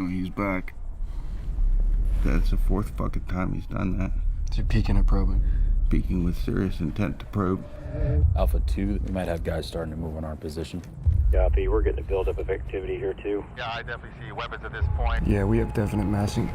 Oh, he's back. That's the fourth fucking time he's done that. Is he peeking or probing? Peeking with serious intent to probe. Alpha 2, we might have guys starting to move on our position. Copy, we're getting a buildup of activity here too. Yeah, I definitely see weapons at this point. Yeah, we have definite massing.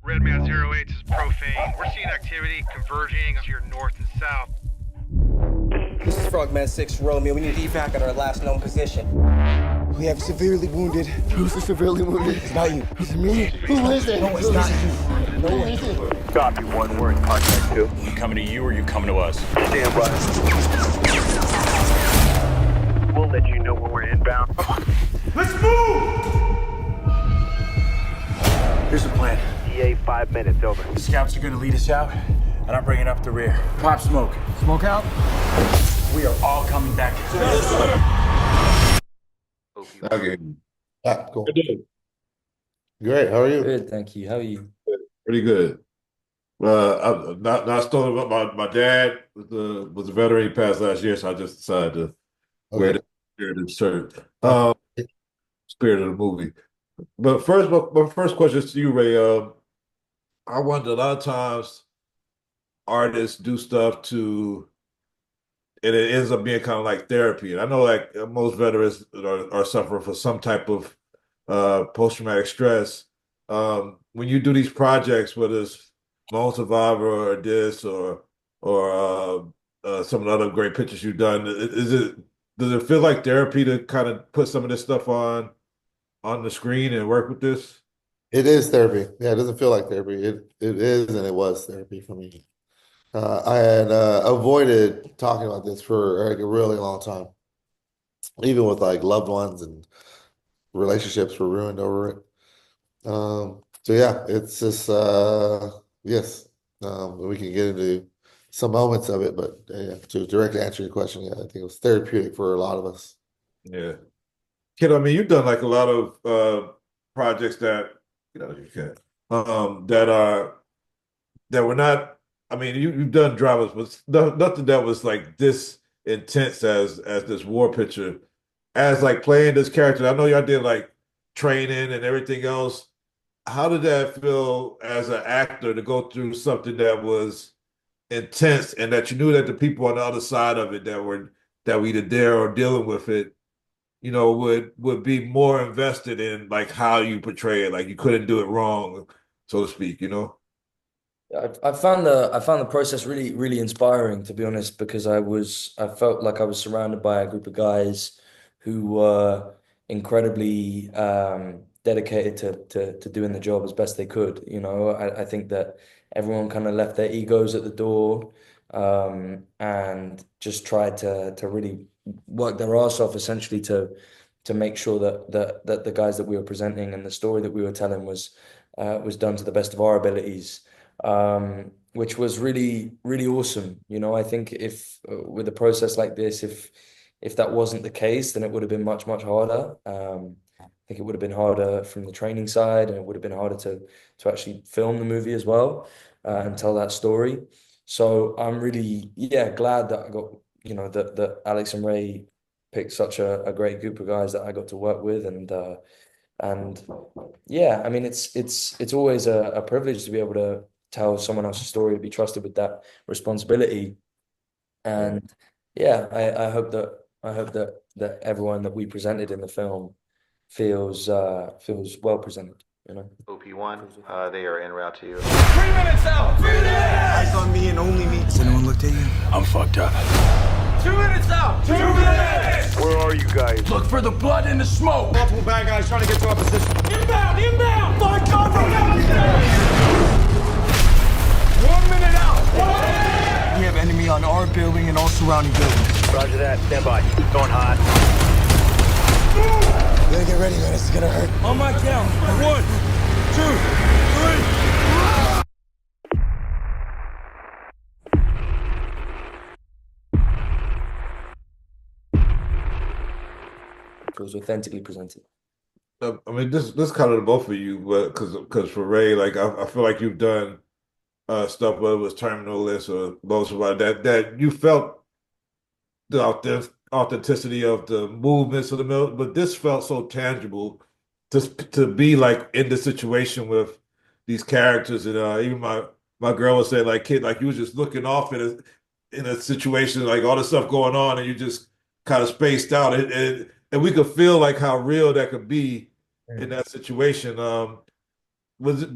Redman 08 is profane. We're seeing activity converging to your north and south. This is Frogman 6 Romeo. We need evac at our last known position. We have severely wounded. Who's the severely wounded? It's not you. It's me. Who is it? No, it's not you. No, is it? Copy, 1, we're in contact 2. You coming to you or you coming to us? Stand by. We'll let you know when we're inbound. Let's move! Here's the plan. EA 5 minutes, over. The scouts are gonna lead us out, and I'm bringing up the rear. Pop smoke. Smoke out? We are all coming back. Okay. Cool. Good. Great. How are you? Good, thank you. How are you? Pretty good. I'm not stolen about my dad was a veteran. He passed last year, so I just decided to wear the spirit of shirt. Spirit of the movie. But first, my first question is to you, Ray. I wonder, a lot of times artists do stuff and it ends up being kind of like therapy. And I know like most veterans are suffering from some type of post-traumatic stress. When you do these projects, whether it's Lone Survivor or this or some of the other great pictures you've done, does it feel like therapy to kind of put some of this stuff on the screen and work with this? It is therapy. Yeah, it doesn't feel like therapy. It is, and it was therapy for me. I had avoided talking about this for like a really long time, even with like loved ones, and relationships were ruined over it. So yeah, it's just yes. We can get into some moments of it, but yeah, to directly answer your question, yeah, I think it was therapeutic for a lot of us. Yeah. Kid, I mean, you've done like a lot of projects that that were not. I mean, you've done dramas, but nothing that was like this intense as this war picture. As like playing this character, I know y'all did like training and everything else. How did that feel as an actor to go through something that was intense and that you knew that the people on the other side of it that were either there or dealing with it, you know, would be more invested in like how you portray it, like you couldn't do it wrong, so to speak, you know? I found the process really, really inspiring, to be honest, because I felt like I was surrounded by a group of guys who were incredibly dedicated to doing the job as best they could. You know, I think that everyone kind of left their egos at the door, and just tried to really work their arse off essentially to make sure that the guys that we were presenting and the story that we were telling was done to the best of our abilities. Which was really, really awesome. You know, I think if with a process like this, if that wasn't the case, then it would have been much, much harder. I think it would have been harder from the training side, and it would have been harder to actually film the movie as well, and tell that story. So I'm really, glad that I got, you know, that Alex and Ray picked such a great group of guys that I got to work with, and yeah, I mean, it's always a privilege to be able to tell someone else's story, to be trusted with that responsibility. And yeah, I hope that everyone that we presented in the film feels well presented, you know. OP1, they are en route to you. 3 minutes out! 3 minutes! Eyes on me and only me. Has anyone looked at you? I'm fucked up. 2 minutes out! 2 minutes! Where are you guys? Look for the blood and the smoke. Multiple bad guys trying to get to our position. Inbound! Inbound! Find cover! 1 minute out! We have enemy on our building and all surrounding buildings. Roger that, stand by. Going hot. You gotta get ready, man. This is gonna hurt. On my count. 1, 2, 3. It was authentically presented. I mean, this kind of both of you, but because for Ray, like I feel like you've done stuff, whether it was Terminal List or Lost about that you felt the authenticity of the movements of the mill, but this felt so tangible to be like in the situation with these characters. And even my girl was saying, like, kid, like you was just looking off in a situation, like all this stuff going on, and you just kind of spaced out. And we could feel like how real that could be in that situation. Was it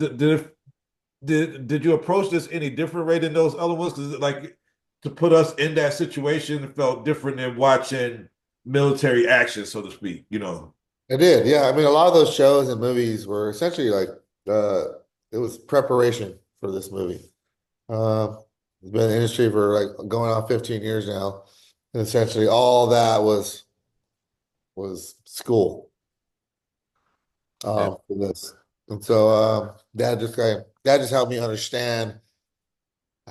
did you approach this any different way than those other ones? Because like to put us in that situation felt different than watching military action, so to speak, you know. It did, yeah. I mean, a lot of those shows and movies were essentially like it was preparation for this movie. It's been in the industry for like going on 15 years now, and essentially all that was school for this. And so that just helped me understand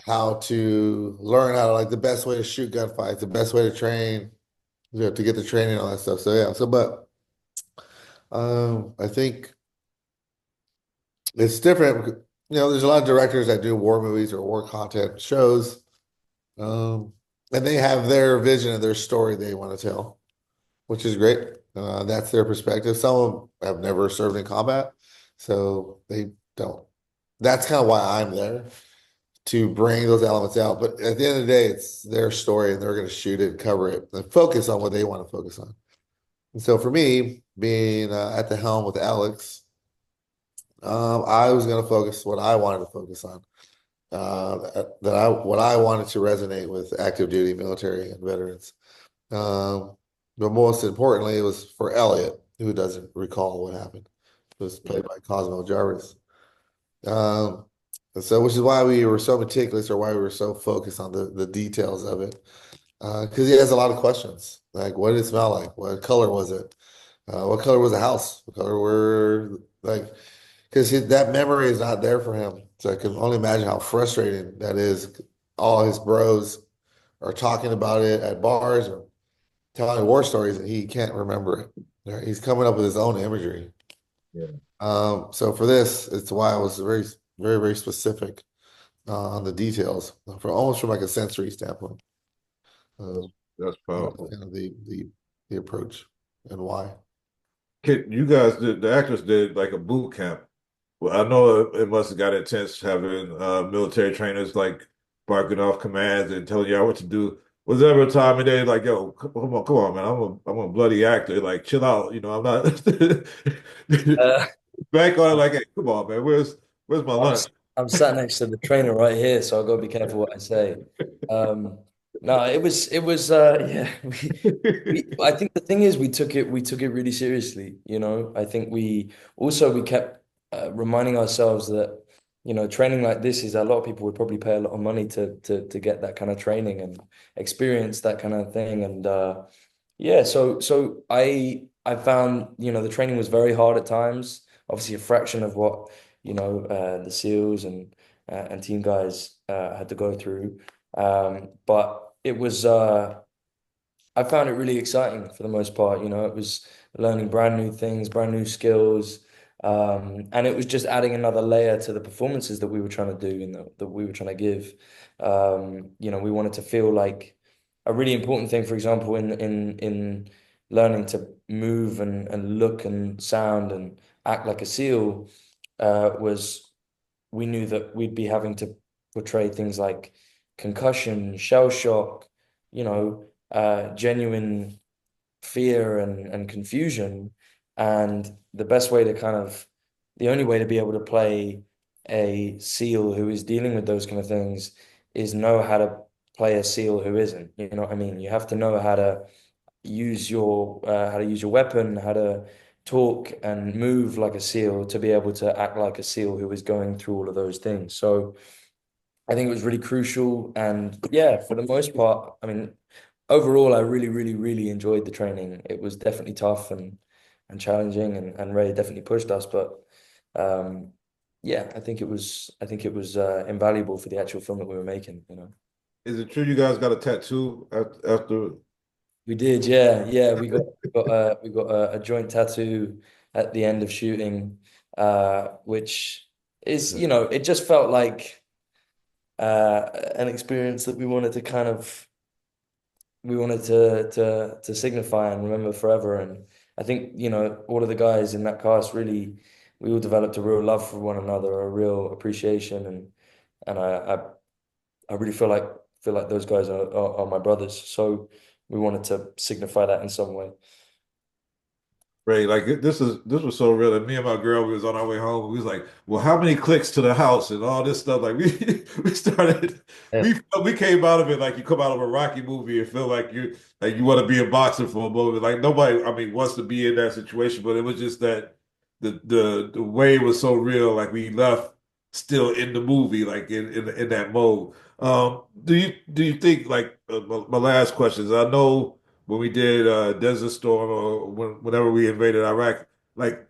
how to learn how to like the best way to shoot gunfights, the best way to train, you know, to get the training and all that stuff. So yeah, but I think it's different. You know, there's a lot of directors that do war movies or war content shows, and they have their vision and their story they want to tell, which is great. That's their perspective. Some of them have never served in combat, so they don't. That's kind of why I'm there, to bring those elements out. But at the end of the day, it's their story and they're going to shoot it and cover it and focus on what they want to focus on. And so for me, being at the helm with Alex, I was going to focus what I wanted to focus on. What I wanted to resonate with active duty military and veterans. But most importantly, it was for Elliot, who doesn't recall what happened. It was played by Cosmo Jarvis. And so, which is why we were so meticulous, or why we were so focused on the details of it. Because he has a lot of questions, like what did it smell like? What color was it? What color was the house? What color were like? Because that memory is not there for him. So I can only imagine how frustrating that is. All his bros are talking about it at bars or telling war stories, and he can't remember it. Right? He's coming up with his own imagery. Yeah. So for this, it's why I was very, very, very specific on the details, almost from like a sensory standpoint. That's powerful. Kind of the approach and why. Kid, you guys the actors did like a boot camp. Well, I know it must have got intense having military trainers like barking off commands and telling y'all what to do. Was there ever a time in there like, yo, come on, man, I'm a bloody actor. Like, chill out. You know, I'm not back on it like, hey, come on, man, where's my lunch? I'm sat next to the trainer right here, so I've got to be careful what I say. No, it was yeah. I think the thing is we took it really seriously. You know, I think we kept reminding ourselves that, you know, training like this is, a lot of people would probably pay a lot of money to get that kind of training and experience that kind of thing. And yeah, so I found, you know, the training was very hard at times. Obviously, a fraction of what, you know, the SEALs and team guys had to go through. But it was I found it really exciting for the most part. You know, it was learning brand new things, brand new skills. And it was just adding another layer to the performances that we were trying to do and that we were trying to give. You know, we wanted to feel like a really important thing, for example, in learning to move and look and sound and act like a SEAL, was we knew that we'd be having to portray things like concussion, shell shock, you know, genuine fear and confusion. And the only way to be able to play a SEAL who is dealing with those kind of things is know how to play a SEAL who isn't. You know what I mean? You have to know how to use your weapon, how to talk and move like a SEAL to be able to act like a SEAL who is going through all of those things. So I think it was really crucial. And yeah, for the most part, I mean, overall, I really, really, really enjoyed the training. It was definitely tough and challenging, and Ray definitely pushed us. But yeah, I think it was invaluable for the actual film that we were making. You know, Is it true you guys got a tattoo after We did, yeah, yeah. We got a joint tattoo at the end of shooting, which is, it just felt like an experience that we wanted to signify and remember forever. And I think, all of the guys in that cast really, we all developed a real love for one another, a real appreciation, and I really feel like those guys are my brothers. So we wanted to signify that in some way. Right, like this was so real. And me and my girl, we was on our way home. We was like, "Well, how many clicks to the house and all this stuff?" Like we started, Yeah. we came out of it like you come out of a Rocky movie and feel like you want to be a boxer for a moment. Like nobody, I mean, wants to be in that situation, but it was just that the way it was so real. Like we left still in the movie, like in that mode. Do you think like my last question is I know when we did Desert Storm or whenever we invaded Iraq, like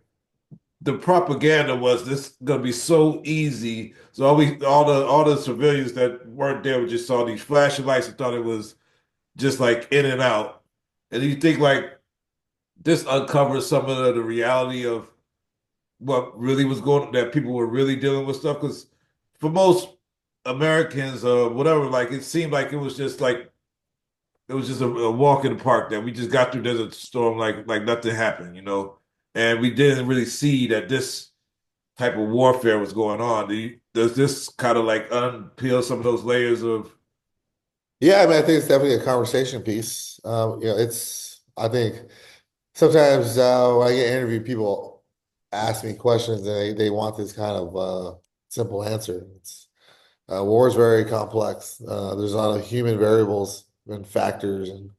the propaganda was this gonna be so easy. So all the civilians that weren't there just saw these flashing lights and thought it was just like in and out. And do you think like this uncovers some of the reality of what really was going on, that people were really dealing with stuff? Because for most Americans or whatever, like it seemed like it was just a walk in the park that we just got through Desert Storm like nothing happened, and we didn't really see that this type of warfare was going on. Does this kind of like unpeel some of those layers of? Yeah, I mean, I think it's definitely a conversation piece. I think sometimes when I get interviewed, people ask me questions and they want this kind of simple answer. War is very complex. There's a lot of human variables and factors and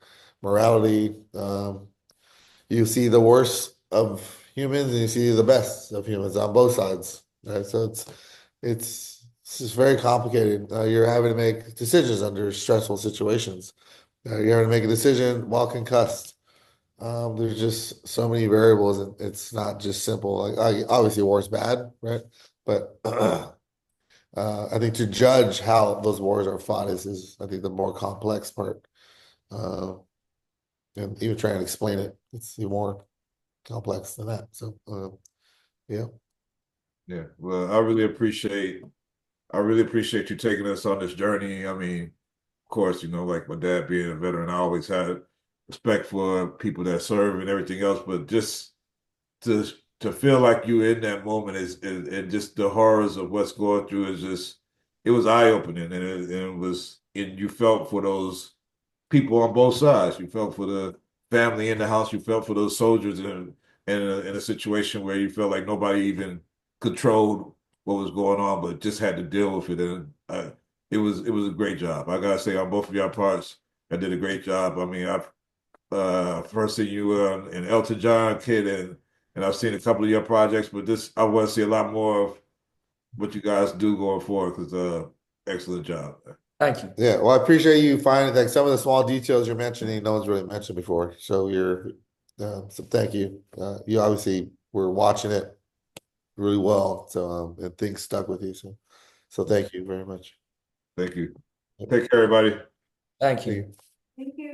morality. You see the worst of humans and you see the best of humans on both sides. Right? So it's just very complicated. You're having to make decisions under stressful situations. You're having to make a decision while concussed. There's just so many variables, and it's not just simple. Like obviously, war is bad, right? But I think to judge how those wars are fought is I think the more complex part. Uh, and even trying to explain it, it's even more complex than that. So, yeah. Yeah, well, I really appreciate you taking us on this journey. I mean, of course, like my dad being a veteran, I always had respect for people that serve and everything else, but just to to feel like you in that moment is and just the horrors of what's going through is just it was eye opening and you felt for those people on both sides. You felt for the family in the house. You felt for those soldiers in a situation where you felt like nobody even controlled what was going on, but just had to deal with it. And it was a great job. I gotta say, on both of your parts, I did a great job. I mean, I've first seen you in Elton John Kid, and I've seen a couple of your projects, but this I want to see a lot more of what you guys do going forward because excellent job. Thank you. Yeah, well, I appreciate you finding like some of the small details you're mentioning, no one's really mentioned before. So so thank you. You obviously were watching it really well, so and things stuck with you. So thank you very much. Thank you. Take care, everybody. Thank you. Thank you.